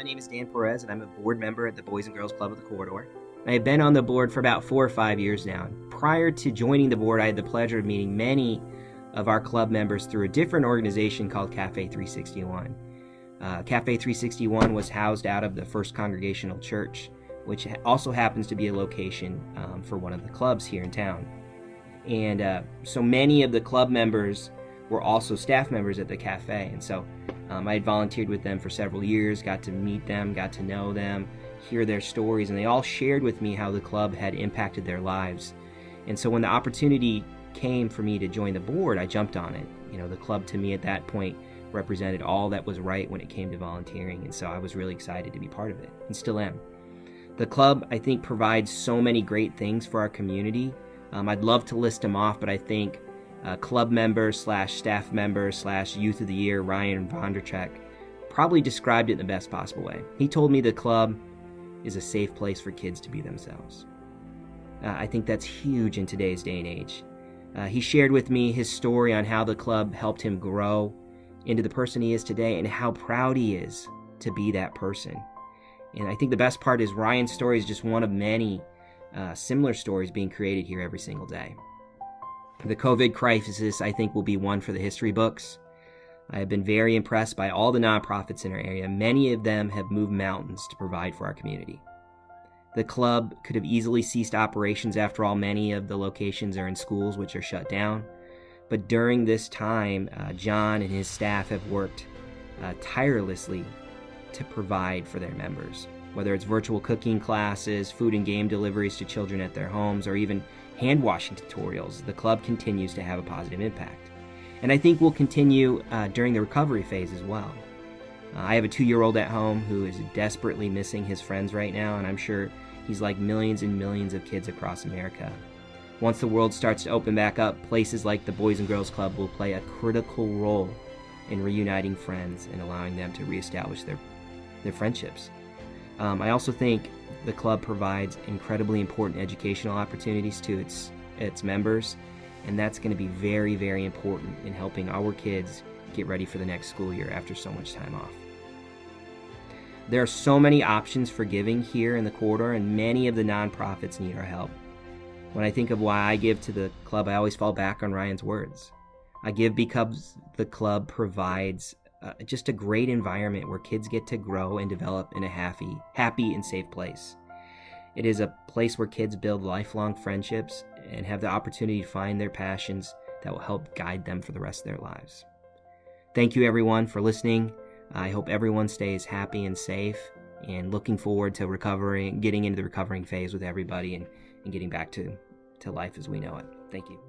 My name is Dan Perez, and I'm a board member at the Boys and Girls Club of the Corridor. I have been on the board for about 4 or 5 years now. Prior to joining the board, I had the pleasure of meeting many of our club members through a different organization called Cafe 361. Cafe 361 was housed out of the First Congregational Church, which also happens to be a location for one of the clubs here in town. And so many of the club members were also staff members at the cafe, and so I had volunteered with them for several years, got to meet them, got to know them, hear their stories, and they all shared with me how the club had impacted their lives. And so when the opportunity came for me to join the board, I jumped on it. You know, the club to me at that point represented all that was right when it came to volunteering, and so I was really excited to be part of it, and still am. The club, I think, provides so many great things for our community. I'd love to list them off, but I think club member / staff member / Youth of the Year, Ryan Vonderchek, probably described it in the best possible way. He told me the club is a safe place for kids to be themselves. I think that's huge in today's day and age. He shared with me his story on how the club helped him grow into the person he is today and how proud he is to be that person. And I think the best part is Ryan's story is just one of many similar stories being created here every single day. The COVID crisis, I think, will be one for the history books. I have been very impressed by all the nonprofits in our area. Many of them have moved mountains to provide for our community. The club could have easily ceased operations. After all, many of the locations are in schools which are shut down. But during this time, John and his staff have worked tirelessly to provide for their members. Whether it's virtual cooking classes, food and game deliveries to children at their homes, or even hand washing tutorials, the club continues to have a positive impact. And I think will continue during the recovery phase as well. I have a 2-year-old at home who is desperately missing his friends right now, and I'm sure he's like millions and millions of kids across America. Once the world starts to open back up, places like the Boys and Girls Club will play a critical role in reuniting friends and allowing them to reestablish their friendships. I also think the club provides incredibly important educational opportunities to its members, and that's going to be very, very important in helping our kids get ready for the next school year after so much time off. There are so many options for giving here in the corridor, and many of the nonprofits need our help. When I think of why I give to the club, I always fall back on Ryan's words. I give because the club provides just a great environment where kids get to grow and develop in a happy and safe place. It is a place where kids build lifelong friendships and have the opportunity to find their passions that will help guide them for the rest of their lives. Thank you, everyone, for listening. I hope everyone stays happy and safe, and looking forward to getting into the recovering phase with everybody and getting back to life as we know it. Thank you.